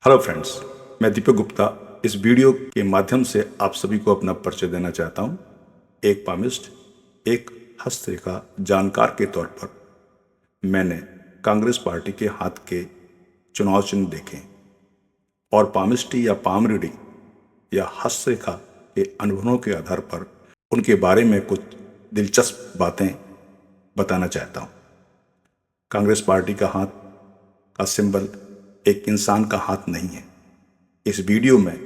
Hello friends, मैं दीपक गुप्ता इस video के माध्यम से आप सभी को अपना परिचय देना चाहता हूं। एक पामिस्ट, एक हस्तरेखा जानकार के तौर पर मैंने कांग्रेस पार्टी के हाथ के चुनाव चिन्ह देखे और पामिस्ट्री या पाम रीडिंग या हस्तरेखा के अनुभवों के आधार पर उनके बारे में कुछ दिलचस्प बातें बताना चाहता हूं। कांग्रेस पार्टी का हाथ का सिंबल एक इंसान का हाथ नहीं है। इस वीडियो में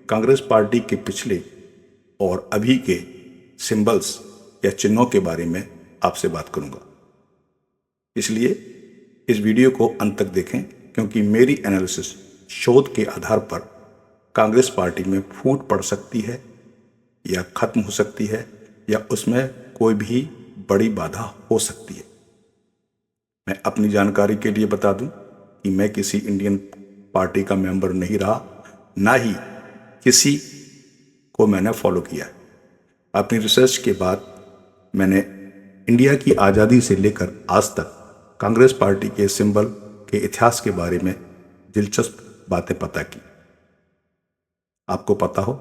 कांग्रेस पार्टी के पिछले और अभी के सिंबल्स या चिन्हों के बारे में आपसे बात करूंगा, इसलिए इस वीडियो को अंत तक देखें, क्योंकि मेरी एनालिसिस शोध के आधार पर कांग्रेस पार्टी में फूट पड़ सकती है या खत्म हो सकती है या उसमें कोई भी बड़ी बाधा हो सकती है। मैं अपनी जानकारी के लिए बता दूं कि मैं किसी इंडियन पार्टी का मेंबर नहीं रहा, ना ही किसी को मैंने फॉलो किया है। अपनी रिसर्च के बाद मैंने इंडिया की आज़ादी से लेकर आज तक कांग्रेस पार्टी के सिंबल के इतिहास के बारे में दिलचस्प बातें पता की। आपको पता हो,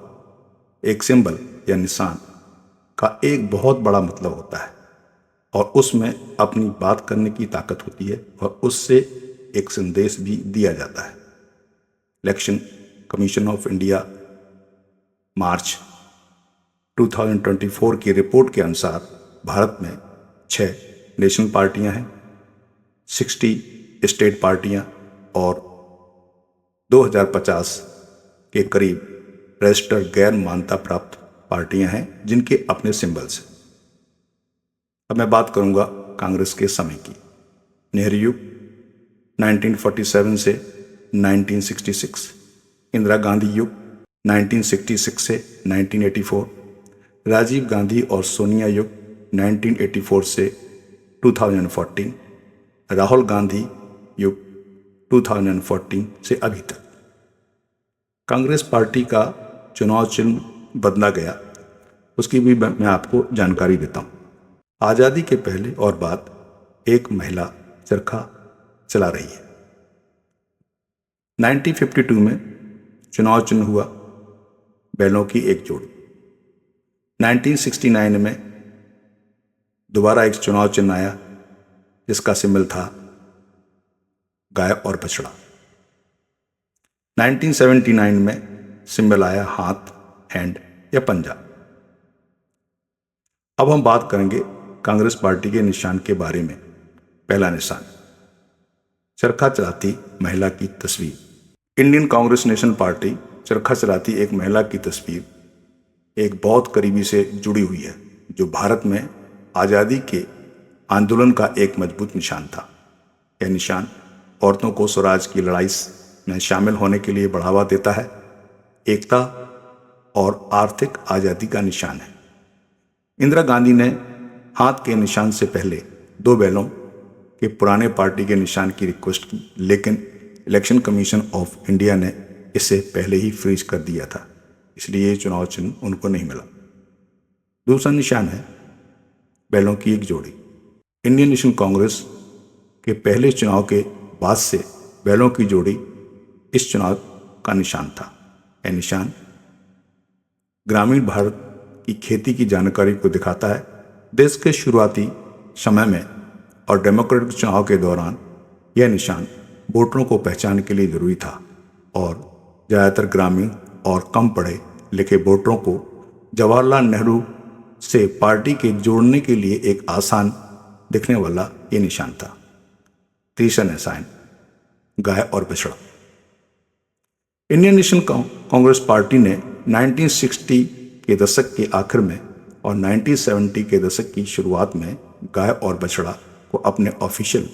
एक सिंबल या निशान का एक बहुत बड़ा मतलब होता है और उसमें अपनी बात करने की ताकत होती है और उससे एक संदेश भी दिया जाता है। इलेक्शन कमीशन ऑफ इंडिया मार्च 2024 की रिपोर्ट के अनुसार भारत में 6 नेशनल पार्टियां हैं, 60 स्टेट पार्टियां और 2050 के करीब रजिस्टर्ड गैर मान्यता प्राप्त पार्टियां हैं जिनके अपने सिंबल्स हैं। अब मैं बात करूंगा कांग्रेस के समय की। नेहरू युग 1947 से 1966, इंदिरा गांधी युग 1966 से 1984, राजीव गांधी और सोनिया युग 1984 से 2014, राहुल गांधी युग 2014 से अभी तक। कांग्रेस पार्टी का चुनाव चिन्ह बदला गया, उसकी भी मैं आपको जानकारी देता हूँ। आज़ादी के पहले और बाद एक महिला चरखा चला रही है। 1952 में चुनाव चिन्ह हुआ बैलों की एक जोड़ी। 1969 में दोबारा एक चुनाव चिन्ह आया जिसका सिंबल था गाय और बछड़ा। 1979 में सिंबल आया हाथ, हैंड या पंजा। अब हम बात करेंगे कांग्रेस पार्टी के निशान के बारे में। पहला निशान, चरखा चलाती महिला की तस्वीर। इंडियन कांग्रेस नेशनल पार्टी चरखा चलाती एक महिला की तस्वीर एक बहुत करीबी से जुड़ी हुई है, जो भारत में आज़ादी के आंदोलन का एक मजबूत निशान था। यह निशान औरतों को स्वराज की लड़ाई में शामिल होने के लिए बढ़ावा देता है, एकता और आर्थिक आज़ादी का निशान है। इंदिरा गांधी ने हाथ के निशान से पहले 2 बैलों के पुराने पार्टी के निशान की रिक्वेस्ट की, लेकिन इलेक्शन कमीशन ऑफ इंडिया ने इसे पहले ही फ्रीज कर दिया था, इसलिए ये चुनाव चिन्ह उनको नहीं मिला। दूसरा निशान है बैलों की एक जोड़ी। इंडियन नेशनल कांग्रेस के पहले चुनाव के बाद से बैलों की जोड़ी इस चुनाव का निशान था। यह निशान ग्रामीण भारत की खेती की जानकारी को दिखाता है। देश के शुरुआती समय में और डेमोक्रेटिक चुनाव के दौरान यह निशान वोटरों को पहचानने के लिए जरूरी था और ज़्यादातर ग्रामीण और कम पढ़े लिखे वोटरों को जवाहरलाल नेहरू से पार्टी के जोड़ने के लिए एक आसान दिखने वाला ये निशान था। तीसरा निशान, गाय और बछड़ा। इंडियन नेशनल कांग्रेस पार्टी ने 1960 के दशक के आखिर में और 1970 के दशक की शुरुआत में गाय और बछड़ा को अपने ऑफिशियल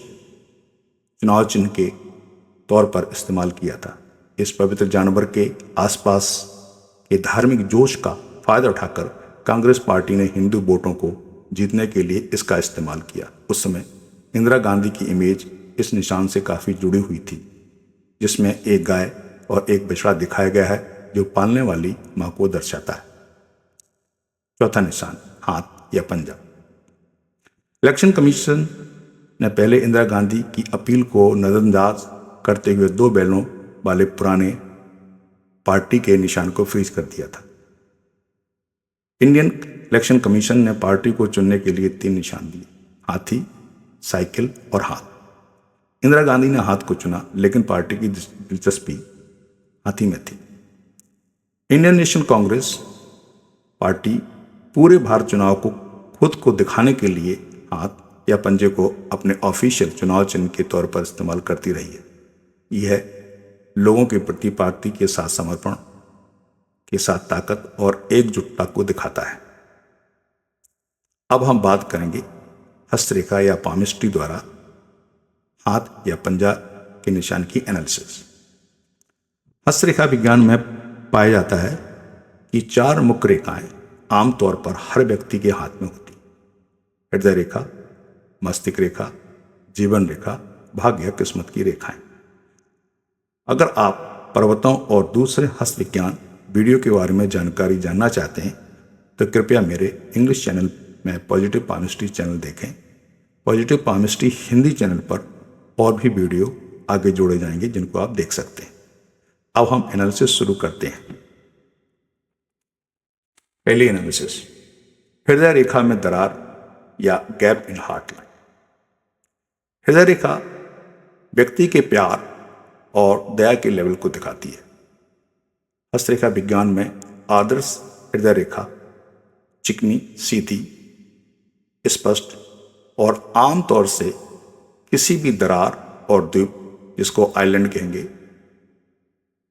चुनाव चिन्ह के तौर पर इस्तेमाल किया था। इस पवित्र जानवर के आसपास के धार्मिक जोश का फायदा उठाकर कांग्रेस पार्टी ने हिंदू वोटों को जीतने के लिए इसका इस्तेमाल किया। उस समय इंदिरा गांधी की इमेज इस निशान से काफ़ी जुड़ी हुई थी, जिसमें एक गाय और एक बछड़ा दिखाया गया है जो पालने वाली मां को दर्शाता है। चौथा निशान, हाथ या पंजा। इलेक्शन कमीशन ने पहले इंदिरा गांधी की अपील को नजरअंदाज करते हुए 2 बैलों वाले पुराने पार्टी के निशान को फ्रीज कर दिया था। इंडियन इलेक्शन कमीशन ने पार्टी को चुनने के लिए 3 निशान दिए, हाथी, साइकिल और हाथ। इंदिरा गांधी ने हाथ को चुना, लेकिन पार्टी की दिलचस्पी हाथी में थी। इंडियन नेशनल कांग्रेस पार्टी पूरे भारत चुनाव को खुद को दिखाने के लिए हाथ या पंजे को अपने ऑफिशियल चुनाव चिन्ह के तौर पर इस्तेमाल करती रही है। यह लोगों के प्रति पार्टी के साथ समर्पण के साथ ताकत और एकजुटता को दिखाता है। अब हम बात करेंगे हस्तरेखा या पामिस्ट्री द्वारा हाथ या पंजा के निशान की एनालिसिस। हस्तरेखा विज्ञान में पाया जाता है कि 4 मुख्य रेखाएं आमतौर पर हर व्यक्ति के हाथ में होती: हृदय रेखा, मस्तिष्क रेखा, जीवन रेखा, भाग्य या किस्मत की रेखाएं। अगर आप पर्वतों और दूसरे हस्त विज्ञान वीडियो के बारे में जानकारी जानना चाहते हैं तो कृपया मेरे इंग्लिश चैनल में पॉजिटिव पामिस्ट्री चैनल देखें। पॉजिटिव पामिस्ट्री हिंदी चैनल पर और भी वीडियो आगे जोड़े जाएंगे जिनको आप देख सकते हैं। अब हम एनालिसिस शुरू करते हैं। पहली एनालिसिस, हृदय रेखा में दरार या गैप इन हार्ट लाइन। हृदय रेखा व्यक्ति के प्यार और दया के लेवल को दिखाती है। हस्तरेखा विज्ञान में आदर्श हृदय रेखा चिकनी, सीधी, स्पष्ट और आमतौर से किसी भी दरार और द्वीप, जिसको आइलैंड कहेंगे,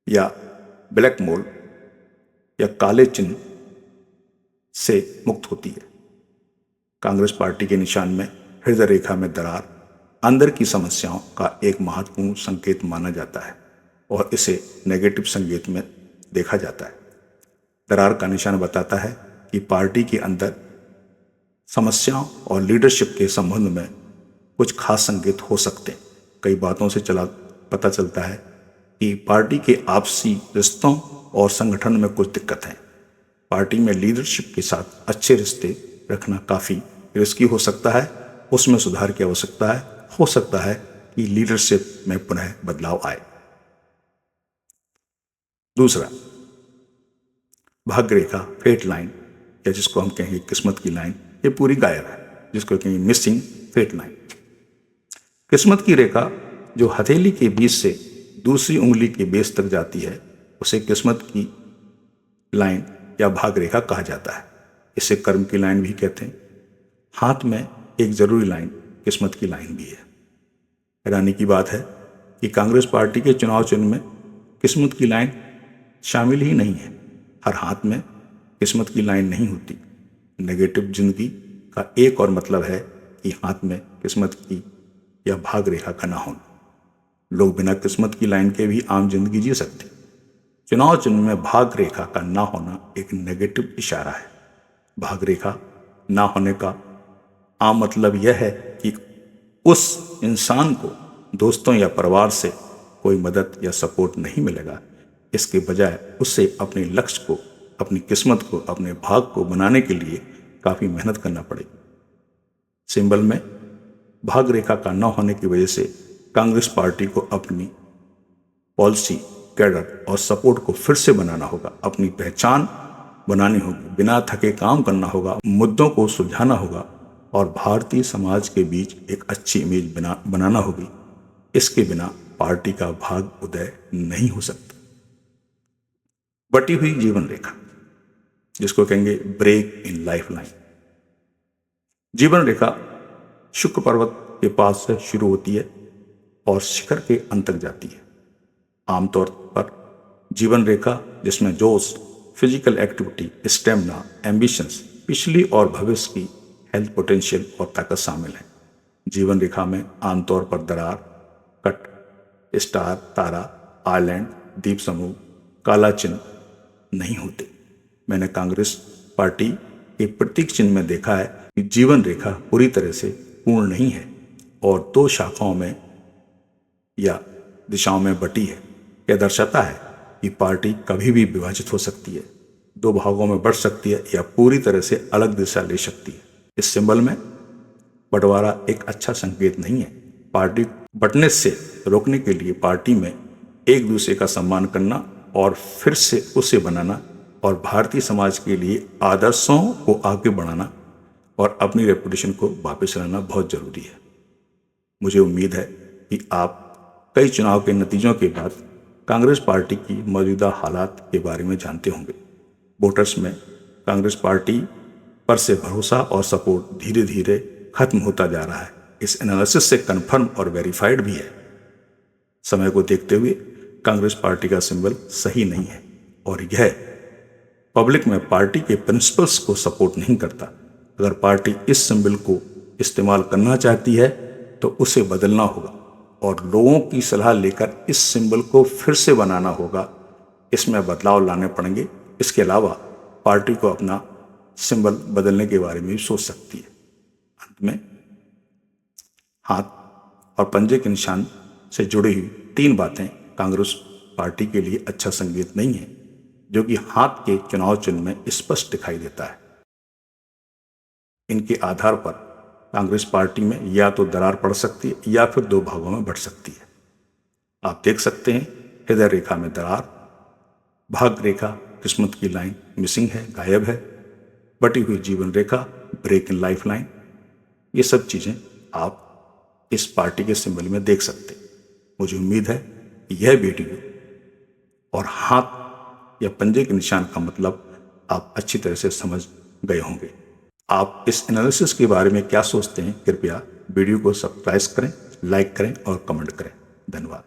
या ब्लैक मोल या काले चिन्ह से मुक्त होती है। कांग्रेस पार्टी के निशान में हृदय रेखा में दरार अंदर की समस्याओं का एक महत्वपूर्ण संकेत माना जाता है और इसे नेगेटिव संकेत में देखा जाता है। दरार का निशान बताता है कि पार्टी के अंदर समस्याओं और लीडरशिप के संबंध में कुछ खास संकेत हो सकते हैं। कई बातों से पता चलता है कि पार्टी के आपसी रिश्तों और संगठन में कुछ दिक्कत है। पार्टी में लीडरशिप के साथ अच्छे रिश्ते रखना काफ़ी रिस्की हो सकता है, उसमें सुधार की आवश्यकता है। हो सकता है कि लीडरशिप में पुनः बदलाव आए। दूसरा, भाग्य रेखा, फेट लाइन, या जिसको हम कहेंगे किस्मत की लाइन, ये पूरी गायब है, जिसको कहेंगे मिसिंग फेट लाइन। किस्मत की रेखा जो हथेली के बीच से दूसरी उंगली के बेस तक जाती है उसे किस्मत की लाइन या भाग्य रेखा कहा जाता है। इसे कर्म की लाइन भी कहते हैं। हाथ में एक जरूरी लाइन किस्मत की लाइन भी है। हैरानी की बात है कि कांग्रेस पार्टी के चुनाव चिन्ह में किस्मत की लाइन शामिल ही नहीं है। हर हाथ में किस्मत की लाइन नहीं होती। नेगेटिव जिंदगी का एक और मतलब है कि हाथ में किस्मत की या भाग्य रेखा का ना होना। लोग बिना किस्मत की लाइन के भी आम जिंदगी जी सकते। चुनाव चिन्ह में भाग्य रेखा का ना होना एक नेगेटिव इशारा है। भाग्य रेखा ना होने का आम मतलब यह है कि उस इंसान को दोस्तों या परिवार से कोई मदद या सपोर्ट नहीं मिलेगा। इसके बजाय उससे अपने लक्ष्य को, अपनी किस्मत को, अपने भाग्य को बनाने के लिए काफ़ी मेहनत करना पड़ेगी। सिंबल में भाग्य रेखा का न होने की वजह से कांग्रेस पार्टी को अपनी पॉलिसी, कैडर और सपोर्ट को फिर से बनाना होगा, अपनी पहचान बनानी होगी, बिना थके काम करना होगा, मुद्दों को सुलझाना होगा और भारतीय समाज के बीच एक अच्छी इमेज बनाना होगी। इसके बिना पार्टी का भाग्य उदय नहीं हो सकता। बटी हुई जीवन रेखा, जिसको कहेंगे ब्रेक इन लाइफ लाइन। जीवन रेखा शुक्र पर्वत के पास से शुरू होती है और शिखर के अंत तक जाती है। आमतौर पर जीवन रेखा जिसमें जोश, फिजिकल एक्टिविटी, स्टेमिना, एम्बिशंस, पिछली और भविष्य की हेल्थ पोटेंशियल और ताकत शामिल है। जीवन रेखा में आमतौर पर दरार, कट, स्टार, तारा, आइलैंड, द्वीप समूह, काला चिन्ह नहीं होते। मैंने कांग्रेस पार्टी के प्रतीक चिन्ह में देखा है कि जीवन रेखा पूरी तरह से पूर्ण नहीं है और 2 शाखाओं में या दिशाओं में बटी है। यह दर्शाता है कि पार्टी कभी भी विभाजित हो सकती है, 2 भागों में बढ़ सकती है या पूरी तरह से अलग दिशा ले सकती है। इस सिंबल में बंटवारा एक अच्छा संकेत नहीं है। पार्टी बंटने से रोकने के लिए पार्टी में एक दूसरे का सम्मान करना और फिर से उसे बनाना और भारतीय समाज के लिए आदर्शों को आगे बढ़ाना और अपनी रेपुटेशन को वापस लाना बहुत ज़रूरी है। मुझे उम्मीद है कि आप कई चुनाव के नतीजों के बाद कांग्रेस पार्टी की मौजूदा हालात के बारे में जानते होंगे। वोटर्स में कांग्रेस पार्टी पर से भरोसा और सपोर्ट धीरे धीरे खत्म होता जा रहा है। इस एनालिसिस से कन्फर्म और वेरीफाइड भी है। समय को देखते हुए कांग्रेस पार्टी का सिंबल सही नहीं है और यह पब्लिक में पार्टी के प्रिंसिपल्स को सपोर्ट नहीं करता। अगर पार्टी इस सिंबल को इस्तेमाल करना चाहती है तो उसे बदलना होगा और लोगों की सलाह लेकर इस सिंबल को फिर से बनाना होगा। इसमें बदलाव लाने पड़ेंगे। इसके अलावा पार्टी को अपना सिंबल बदलने के बारे में भी सोच सकती है। अंत में हाथ और पंजे के निशान से जुड़ी हुई 3 बातें कांग्रेस पार्टी के लिए अच्छा संकेत नहीं है, जो कि हाथ के चुनाव चिन्ह में स्पष्ट दिखाई देता है। इनके आधार पर कांग्रेस पार्टी में या तो दरार पड़ सकती है या फिर 2 भागों में बढ़ सकती है। आप देख सकते हैं हृदय रेखा में दरार, भाग्य रेखा किस्मत की लाइन मिसिंग है, गायब है, बटी हुई जीवन रेखा ब्रेक इन लाइफ लाइन। ये सब चीज़ें आप इस पार्टी के सिंबल में देख सकते हैं। मुझे उम्मीद है कि यह वीडियो और हाथ या पंजे के निशान का मतलब आप अच्छी तरह से समझ गए होंगे। आप इस एनालिसिस के बारे में क्या सोचते हैं? कृपया वीडियो को सब्सक्राइब करें, लाइक करें और कमेंट करें। धन्यवाद।